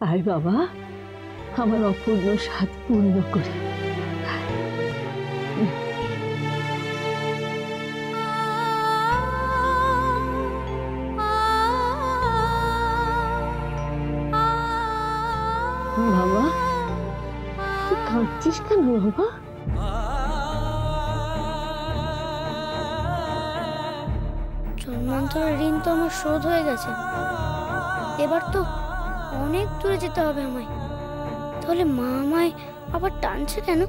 আয় বাবা, আমার অপূর্ণ স্বাদ পূর্ণ করে। বাবা, তুই কাঁদছিস কেন বাবা? জন্মান্তরের ঋণ তো আমার শোধ হয়ে গেছে, এবার তো অনেক দূরে যেতে হবে আমায়। তাহলে মা আমায় আবার টানছে কেন?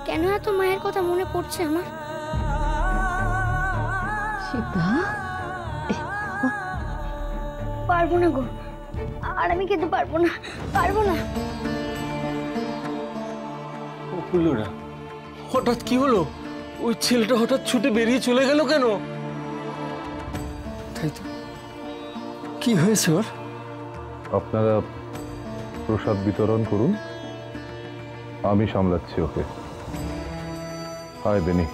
কেন এত মায়ের কথা মনে পড়ছে আমার? সীতা, পারবো না গো, আর আমি কিন্তু পারবো না, পারবো না। অপুল্লরা, হঠাৎ কি হলো? ওই ছেলেটা হঠাৎ ছুটে বেরিয়ে চলে গেল কেন? তাই তো, কি হয়েছে ওর? আপনারা প্রসাদ বিতরণ করুন, আমি সামলাচ্ছি ওকে। হায় বেনি।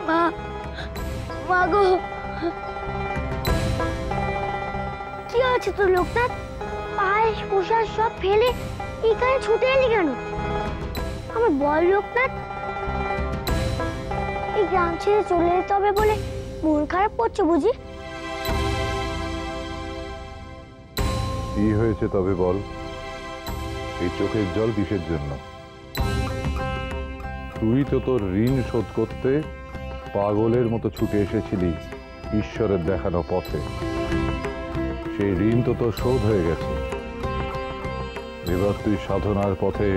মা, মা গো, কি আছে তোর লোকনাথ? পায়েস পোশাক সব ফেলে এখানে ছুটে এলি কেন? আমার বল লোকনাথ, এই গ্রাম ছেড়ে চলে যেতে হবে বলে মন খারাপ করছে বুঝি? কি হয়েছে তবে বল? এই চোখের জল কিসের জন্য? তুই তো তোর ঋণ শোধ করতে পাগলের মতো ছুটে এসেছিলি ঈশ্বরের দেখানো পথে। সেই ঋণ তো তোর শোধ হয়ে গেছে। এবার তুই সাধনার পথে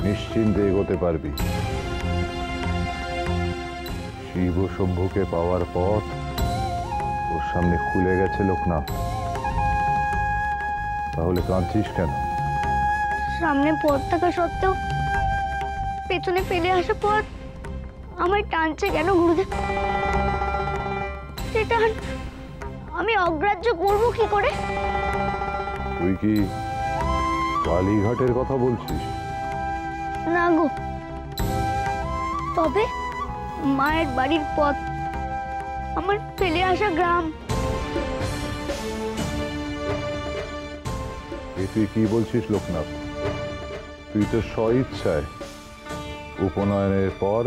নিশ্চিন্তে এগোতে পারবি। শিব শম্ভুকে পাওয়ার পথ তোর সামনে খুলে গেছে লোকনাথ। তাহলে কাঁদছিস কেন? সামনে পথ থাকা সত্ত্বেও পেছনে ফেলে আসা পথ আমায় টানছে কেন গুরুদেব? সেটা আমি অগ্রাহ্য করবো কি করে? তুই কি কালীঘাটের কথা বলছিস? না গো, তবে মায়ের বাড়ির পথ, আমার ফেলে আসা গ্রাম। তুই কি বলছিস লোকনাথ? তুই তো স্বইচ্ছায় উপনয়নের পর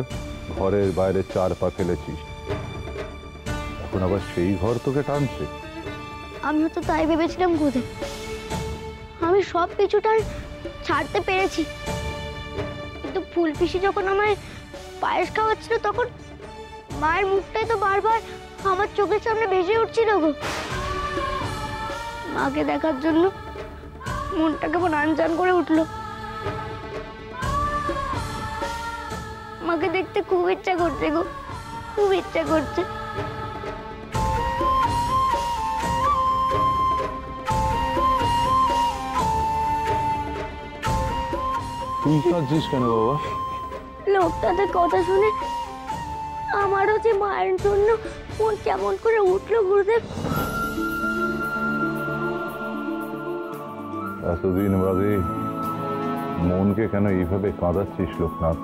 ঘরের বাইরে 4 পা ফেলেছিস, এখন আবার সেই ঘর তোকে টানছে? আমিও তো তাই ভেবেছিলাম গুরুদেব। আমি সব কিছুটা ছাড়তে পেরেছি, কিন্তু ফুল পিসি যখন আমায় পায়েস খাওয়াচ্ছিল তখন মায়ের মুখটাই তো বারবার আমার চোখের সামনে ভেসে উঠছিল গো। মাকে দেখার জন্য মনটা কেমন আনজান করে উঠলো। মাকে দেখতে খুব ইচ্ছা করছে গো, খুব ইচ্ছা করছে। তুই কাঁদছিস কেন বাবা? লোকটাদের কথা শুনে আমারও যে মায়ের জন্য মন কেমন করে উঠলো গুরুদেব। এতদিন বাদে মনকে কেন এইভাবে কাঁদাচ্ছিস লোকনাথ?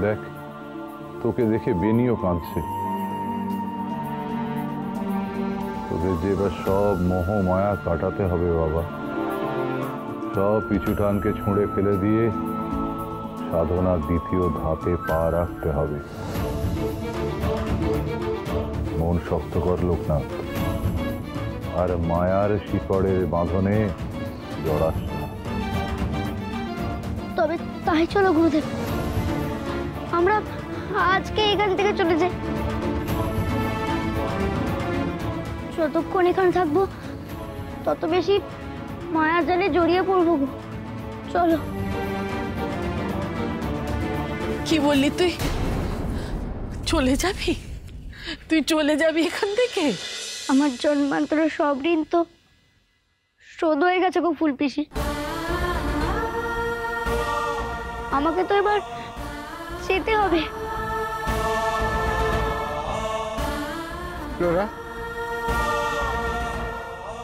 দেখ, তোকে দেখে বেনিও কাঁদছে। তোদের যে এবার সব মোহ মায়া কাটাতে হবে বাবা। সব পিছুটানকে ছুঁড়ে ফেলে দিয়ে সাধনার দ্বিতীয় ধাপে পা রাখতে হবে। মন শক্ত কর লোকনাথ, আর মায়ার শিকড়ের বাঁধনে জড়াস না। তবে তাই চলো গুরুদেব, আমরা আজকে এখান থেকে চলে যাই। যতক্ষণ এখানে থাকবো তত বেশি মায়ার জালে জড়িয়ে পড়বো গো। চলো। কি বললি তুই? চলে যাবি? তুই চলে যাবি এখান থেকে? আমার জন্মান্তরের সব ঋণ তো শোধ হয়ে গেছে গো ফুল পিসি। আমাকে তো এবার যেতে হবে। লোরা,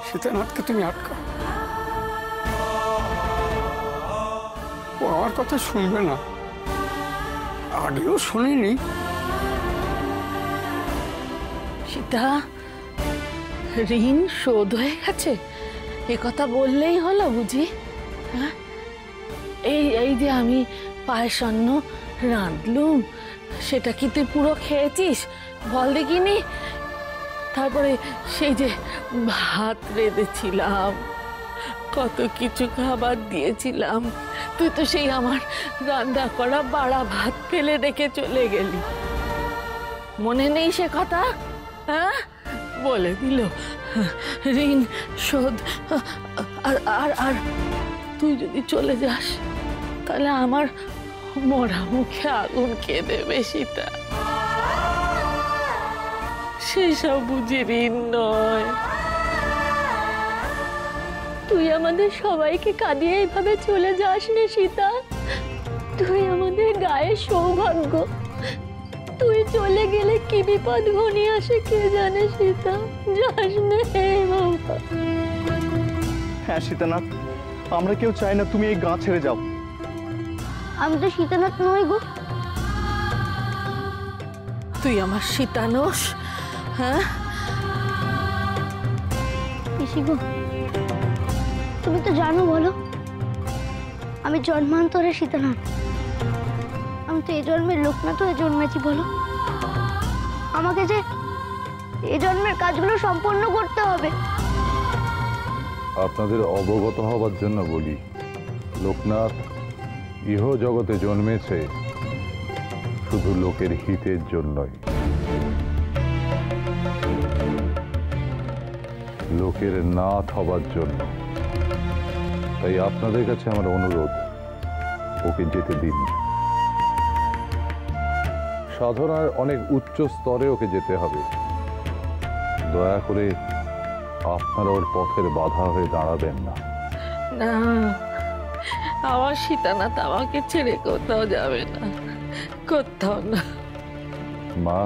সীতানাথকে তুমি আটকাও। আমার কথা শুনবে না? আগেও শুনিনি। সীতা, ঋণ শোধ হয়ে গেছে এ কথা বললেই হলো বুঝি? হ্যাঁ, এই যে আমি পায়েসান্ন রাঁধলুম, সেটা কি তুই পুরো খেয়েছিস? বল দেখিনি। তারপরে সেই যে ভাত রেঁধেছিলাম, কত কিছু খাবার দিয়েছিলাম, তুই তো সেই আমার রান্না করা বাড়া ভাত ফেলে রেখে চলে গেলি। মনে নেই সে কথা? হ্যাঁ, বলে দিল ঋণ শোধ। আর আর আর তুই যদি চলে যাস তাহলে আমার মরা মুখে আগুন খেয়ে দেবে সীতা। সেসব বুঝি ঋণ নয়। তুই আমাদের সবাইকে কাঁদিয়ে এইভাবে চলে যাস নে সীতা। তুই আমাদের গায়ের সৌভাগ্য। তুই চলে গেলে কি বিপদ ঘনিয়ে আসে কে জানে সীতা। যাস নে বাবা। হ্যাঁ সীতানাথ, আমরা কেউ চাই না তুমি এই গাঁ ছেড়ে যাও। আমি তো সীতানাথ নই গো। তুই আমার সীতানোস? হ্যাঁ, পিসি গো, তুমি তো জানো বলো, আমি জন্মান্তরে সীতানাথ। আমি তো এ জন্মের লোকনাথ হয়ে জন্মেছি বলো। আমাকে যে এ জন্মের কাজগুলো সম্পন্ন করতে হবে। আপনাদের অবগত হবার জন্য বলি, লোকনাথ ইহ জগতে জন্মেছে শুধু লোকের হিতের জন্যই, লোকের নাথ হবার জন্য। তাই আপনাদের কাছে আমার অনুরোধ, ওকে যেতে দিন। সাধনার অনেক উচ্চ স্তরে ওকে যেতে হবে। দয়া করে আপনারা ওর পথের বাধা হয়ে দাঁড়াবেন না। না, আমার সীতানাথ আমাকে ছেড়ে কোথাও যাবে না, কোথাও না। মা,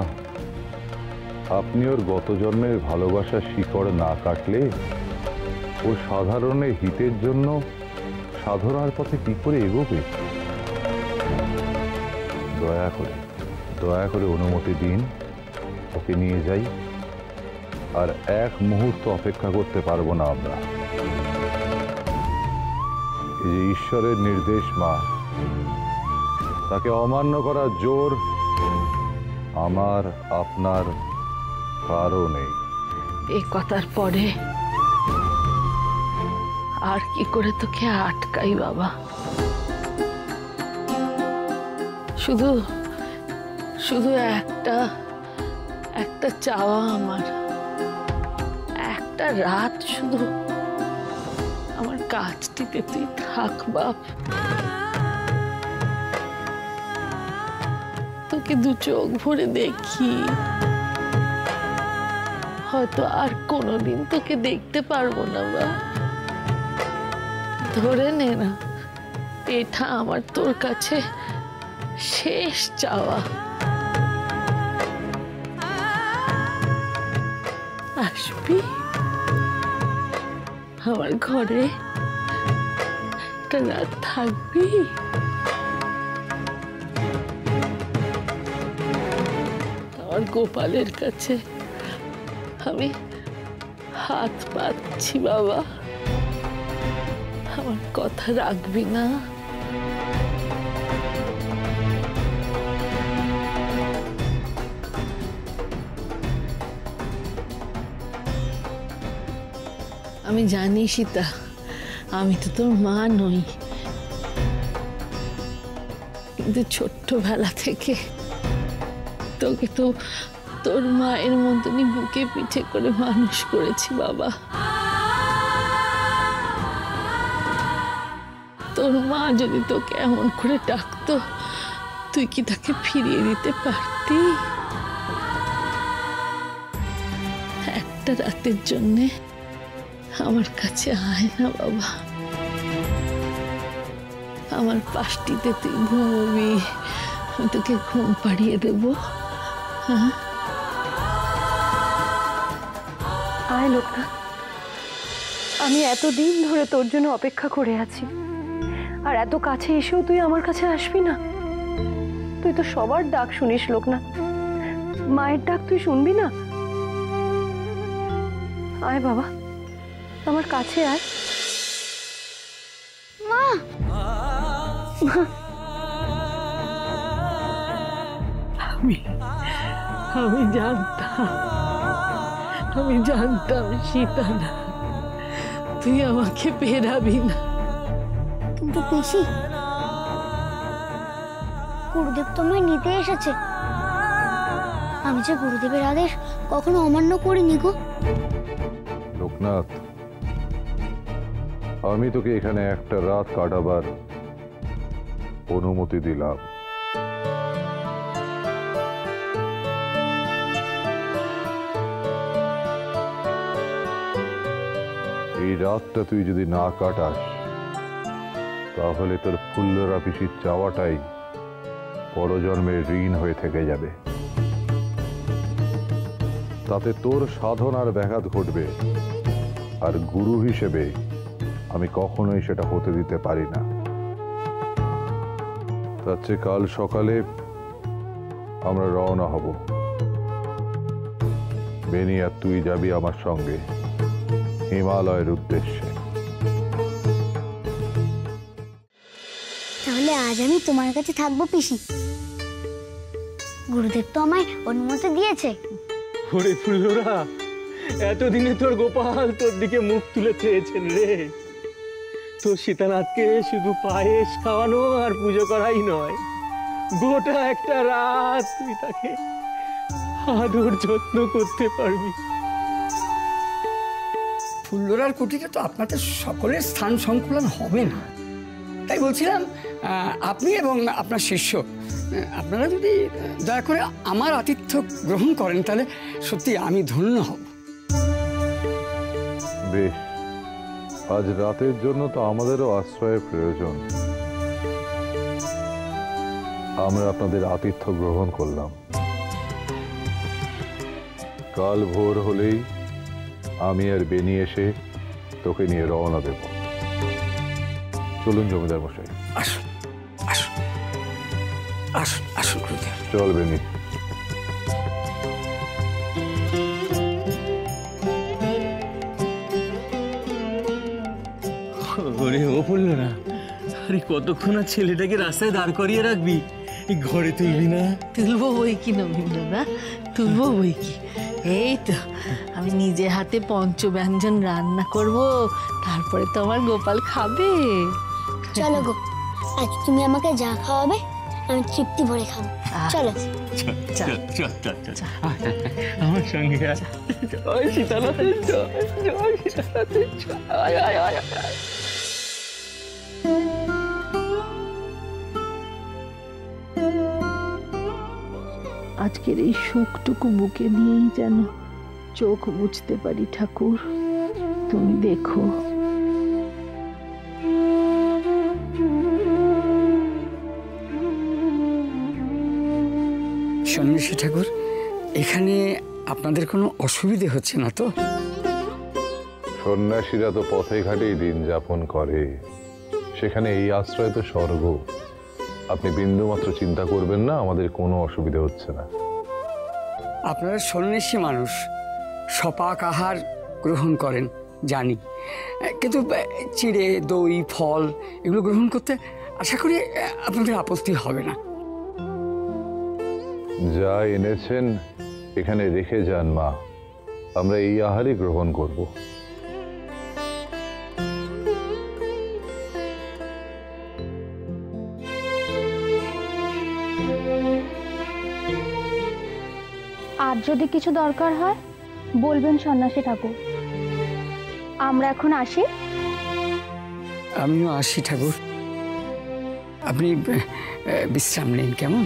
আপনি ওর গত জন্মের ভালোবাসার শিকড় না কাটলে ও সাধারণের হিতের জন্য সাধনার পথে কি করে এগোবে? দয়া করে অনুমতি দিন, ওকে নিয়ে যাই। আর এক মুহূর্ত অপেক্ষা করতে পারবো না আমরা। এই যে ঈশ্বরের নির্দেশ মা, তাকে অমান্য করার জোর আমার আপনার কারও নেই। এই কথার পরে আর কি করে তোকে আটকাই বাবা? শুধু শুধু একটা চাওয়া আমার, একটা রাত শুধু আমার কাজটিতে তুই থাক বাপ। তোকে দু চোখ ভরে দেখি, হয়তো আর কোনোদিন তোকে দেখতে পারবো না বা। ধরে নে না, এটা আমার তোর কাছে শেষ চাওয়া। আসবি আমার ঘরে, একটা রাত থাকবি? আমার গোপালের কাছে আমি হাত পাচ্ছি বাবা, আমার কথা রাখবি না? আমি জানি সীতা, আমি তো তোর মা নই, কিন্তু ছোট্টবেলা থেকে তোকে তো তোর মায়ের মতনই বুকে পিঠে করে মানুষ করেছি বাবা। তোর মা যদি তোকে এমন করে ডাকতো, তুই কি তাকে ফিরিয়ে দিতে পারতি? একটা রাতের জন্যে আমার কাছে আয় না বাবা, আমার পাশটিতে তুই ঘুমবি, আমি তোকে ঘুম পাড়িয়ে দেবো। হ্যাঁ, আয় লোকনাথ, আমি এতদিন ধরে তোর জন্য অপেক্ষা করে আছি। আর এত কাছে এসেও তুই আমার কাছে আসবি না? তুই তো সবার ডাক শুনিস লোকনাথ, মায়ের ডাক তুই শুনবি না? আয় বাবা, আমার কাছে আয়। মা, আমি জানতাম সীতা না, তুই আমাকে পেরাবি না। কিন্তু পিসি, গুরুদেব তোমায় নিতে এসেছে। আমি যে গুরুদেবের আদেশ কখনো অমান্য করিনি গো। লোকনাথ, আমি তোকে এখানে একটা রাত কাটাবার অনুমতি দিলাম। এই রাতটা তুই যদি না কাটাস তাহলে তোর ফুল্লরা পিসির চাওয়াটাই পরজন্মের ঋণ হয়ে থেকে যাবে। তাতে তোর সাধনার ব্যাঘাত ঘটবে, আর গুরু হিসেবে আমি কখনোই সেটা হতে দিতে পারি না। তার চেয়ে কাল সকালে আমরা রওনা হব। বেনি আর তুই যাবি আমার সঙ্গে হিমালয়ের উদ্দেশ্যে। তাহলে আজ আমি তোমার কাছে থাকবো পিসি। গুরুদেব তো আমায় অনুমতি দিয়েছে। ওরে ফুল্লরা, এতদিনে তোর গোপাল তোর দিকে মুখ তুলে চেয়েছেন রে। তোর সীতানাথকে শুধু পায়েস খাওয়ানো আর পুজো করাই নয়, গোটা একটা রাত তুই তাকে আদর যত্ন করতে পারবি। ফুল্লরার কুটিরে তো আপনাদের সকলের স্থান সংকুলন হবে না, তাই বলছিলাম আপনি এবং আপনার শিষ্য আপনারা যদি দয়া করে আমার আতিথ্য গ্রহণ করেন তাহলে সত্যি আমি ধন্য হব। বেশ, আজ রাতের জন্য তো আমাদেরও আশ্রয়ের প্রয়োজন। আমরা আপনাদের আতিথ্য গ্রহণ করলাম। কাল ভোর হলেই আমি আর বেনি এসে তোকে নিয়ে রওনা দেব। চলুন জমিদার মশাই। আসুন আসুন আসুন আসুন গুরুদেব। চল বেনি। ওরে ও ফুল্লরা, আরে কতক্ষণ আর ছেলেটাকে রাস্তায় দাঁড় করিয়ে রাখবি? এই ঘরে তুলবি না? তুলবো বই কি নবীন্দ্র না, তুলবো বই কি। এই তো আমি নিজে হাতে পঞ্চব্যঞ্জন রান্না করব, তারপরে তো আমার গোপাল খাবে। চলো গো, আজ তুমি আমাকে যা খাওয়াবে আমি তৃপ্তি ভরে খাবো। চলো। চল চল চল চল আমার সঙ্গে আয়। জয় সীতানাথের জয়, জয় সীতানাথের জয়। আয় আয় আয় আয়। আজকের এই সুখটুকু বুকে নিয়েই যেন চোখ বুঝতে পারি ঠাকুর, তুমি দেখো। সন্ন্যাসী ঠাকুর, এখানে আপনাদের কোনো অসুবিধে হচ্ছে না তো? সন্ন্যাসীরা তো পথে ঘাটেই দিন যাপন করে, সেখানে এই আশ্রয় তো স্বর্গ। আপনি বিন্দুমাত্র চিন্তা করবেন না, আমাদের কোনো অসুবিধা হচ্ছে না। আপনারা সন্ন্যাসী মানুষ, সপাক আহার গ্রহণ করেন জানি, কিন্তু চিড়ে দই ফল এগুলো গ্রহণ করতে আশা করি আপনাদের আপত্তি হবে না। যা এনেছেন এখানে রেখে যান মা, আমরা এই আহারই গ্রহণ করব। আর যদি কিছু দরকার হয় বলবেন সন্ন্যাসী ঠাকুর। আমরা এখন আসি। আমিও আসি ঠাকুর, আপনি বিশ্রাম নিন কেমন?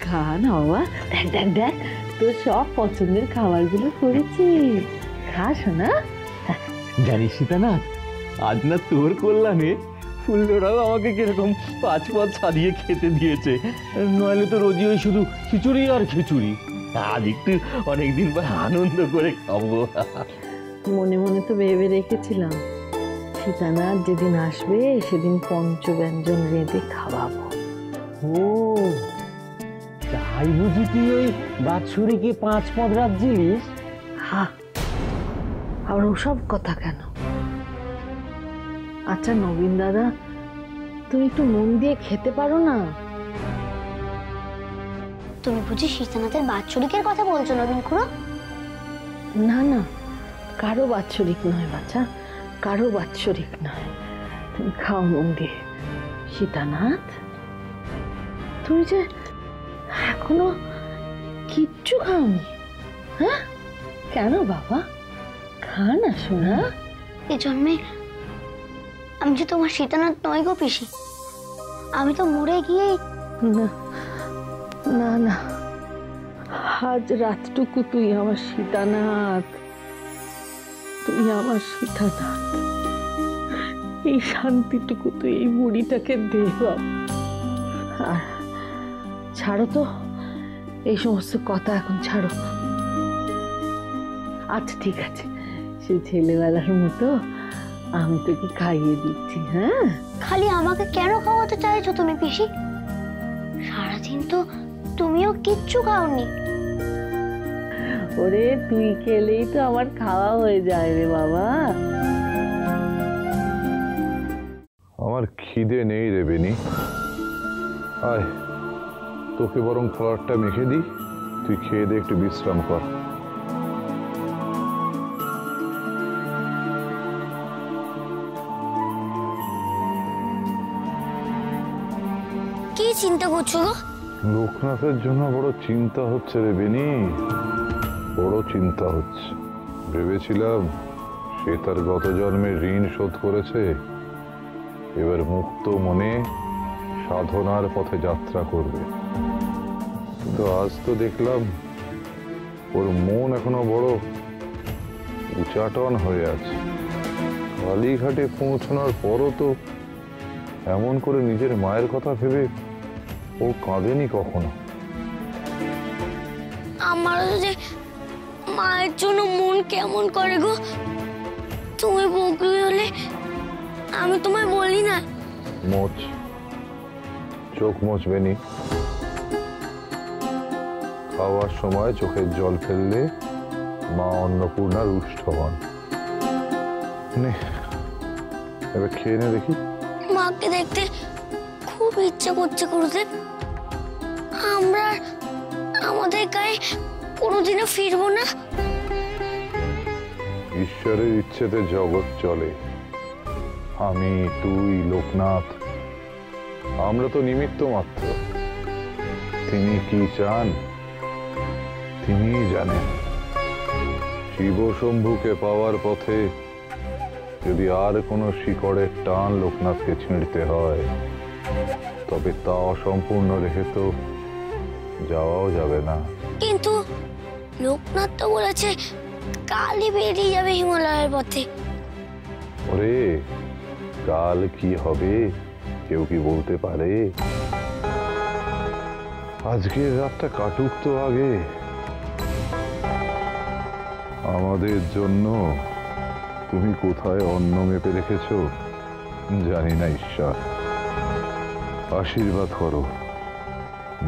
খা না বাবা, দেখ দেখ দেখ তোর সব পছন্দের খাবারগুলো করেছি, খা শোনা। জানিস সীতানাথ, আজ না তোর কল্যাণে ফুল্লোরাও আমাকে কিরকম 5 পদ সাজিয়ে খেতে দিয়েছে, নইলে তো রোজই ওই শুধু খিচুড়ি আর খিচুড়ি। আজ একটু অনেকদিন পর আনন্দ করে খাবো। মনে মনে তো ভেবে রেখেছিলাম সীতানাথ যেদিন আসবে সেদিন পঞ্চব্যঞ্জন রেঁধে খাওয়াবো। ও তাই বুঝি তুই ওই বাৎসরিকে 5 পদ রাখছিলিস? হা, আর ওসব কথা কেন? আচ্ছা নবীন দাদা, তুমি একটু মন দিয়ে খেতে পারো না? তুমি বুঝি সীতানাথের বাৎসরিকের কথা বলছো নবীন খুড়ো? না না, কারো বাৎসরিক নয় বাচ্চা, কারো বাৎসরিক নয়। তুমি খাও মন দিয়ে। সীতানাথ, তুমি যে এখনো কিচ্ছু খাওনি, হ্যাঁ? কেন বাবা? খা না শোনা। এই জন্মে আমি যে তোমার সীতানাথ নই গো পিসি, আমি তো মরে গিয়েই। না না না, আজ রাতটুকু তুই আমার সীতানাথ, তুই আমার সীতানাথ। এই শান্তিটুকু তুই এই বুড়িটাকে দে বাবা। আর ছাড়ো তো এই সমস্ত কথা, এখন ছাড়ো। আচ্ছা ঠিক আছে, সেই ছেলেবেলার মতো আমি তোকে খাইয়ে দিচ্ছি। হ্যাঁ, খালি আমাকে কেন খাওয়াতে চাইছো তুমি পিসি? সারাদিন তো তুমিও কিচ্ছু খাওনি। ওরে তুই খেলেই তো আমার খাওয়া হয়ে যায় রে বাবা। আমার খিদে নেই রে বেনি, আয় তোকে বরং খাবারটা মেখে দিই, তুই খেয়ে দে, একটু বিশ্রাম কর। কি চিন্তা করছো গো? লোকনাথের জন্য বড় চিন্তা হচ্ছে রে বেনি, বড় চিন্তা হচ্ছে। ভেবেছিলাম সে তার গত জন্মের ঋণ শোধ করেছে, এবার মুক্ত মনে সাধনার পথে যাত্রা করবে। কিন্তু আজ তো দেখলাম ওর মন এখনো বড় উচাটন হয়ে আছে। কালীঘাটে পৌঁছানোর পরও তো এমন করে নিজের মায়ের কথা ভেবে ও কাঁদেনি কখনো। আমারও যে মায়ের জন্য মন কেমন করে গো। তুমি বকরি হলে আমি তোমায় বলি না। মোচ, চোখ মোচবেনি। খাওয়ার সময় চোখের জল ফেললে মা অন্নপূর্ণা রুষ্ট হন। নে এবার খেয়ে নে দেখি। মাকে দেখতে খুব ইচ্ছে করছে গুরুদেব। আমরা আমাদের গায়ে কোনোদিনও ফিরবো না। ঈশ্বরের ইচ্ছেতে জগৎ চলে। আমি, তুই, লোকনাথ, আমরা তো নিমিত্ত মাত্র। তিনি কি চান তিনিই জানেন। শিব শম্ভুকে পাওয়ার পথে যদি আর কোনো শিকড়ের টান লোকনাথকে ছিঁড়তে হয়, তবে তা অসম্পূর্ণ রেখে তো যাওয়াও যাবে না। কিন্তু লোকনাথ তো বলেছে কালই বেরিয়ে যাবে হিমালয়ের পথে। ওরে, কাল কি হবে কেউ কি বলতে পারে? আজকের রাতটা কাটুক তো আগে। আমাদের জন্য তুমি কোথায় অন্ন মেপে রেখেছো জানি না ঈশ্বর। আশীর্বাদ করো,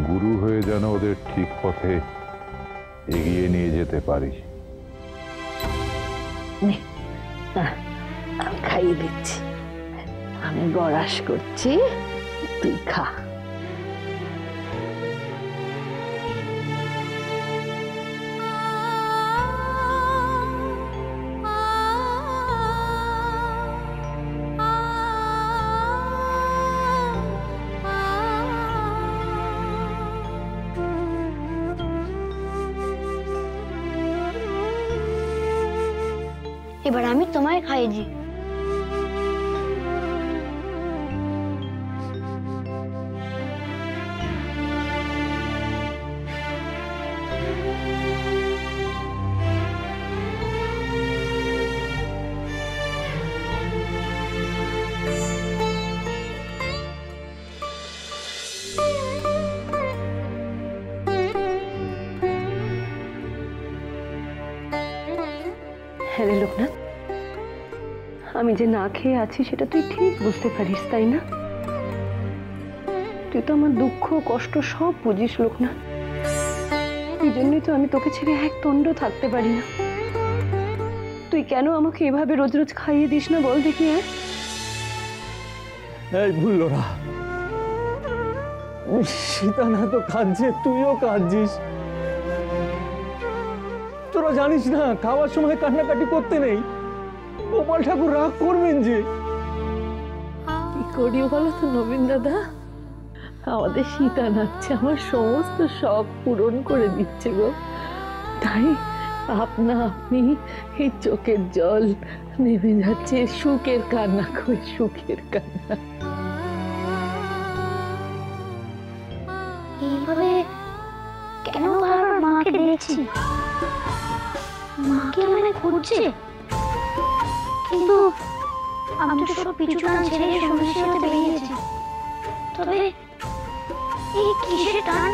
গুরু হয়ে যেন ওদের ঠিক পথে এগিয়ে নিয়ে যেতে পারি। আমি খাইয়ে দিচ্ছি, আমি গড়াস করছি, তুই খা। এবার আমি তোমায় খাইয়ে দিই। হ্যাঁ রে লোকনাথ, আমি যে না খেয়ে আছি সেটা তুই ঠিক বুঝতে পারিস, তাই না? তুই তো আমার দুঃখ কষ্ট সব বুঝিস লোকনাথ। এই জন্যই তো আমি তোকে ছেড়ে এক দণ্ড থাকতে পারি না। তুই কেন আমাকে এভাবে রোজ রোজ খাইয়ে দিস না বল দেখি? এই ভুল্লোরা, সীতা না তো কাঁদছে, তুইও কাঁদছিস। তোরা জানিস না খাওয়ার সময় কান্নাকাটি করতে নেই, গোপাল ঠাকুর রাগ করবেন যে। কি করি বলো তো নবীন দাদা, আমাদের সীতা নাচছে আমার সমস্ত শখ পূরণ করে দিচ্ছে গো। তাই আপনা আপনি এই চোখের জল নেমে যাচ্ছে, সুখের কান্না করে, সুখের কান্না। এইভাবে কেন বারবার মাকে দেখছি? মাকে মানে খুঁজছে, কিন্তু আমি তো সব পিছু টান ছেড়ে সন্ন্যাসী হতে বেরিয়েছি। তবে এই কিসের টান?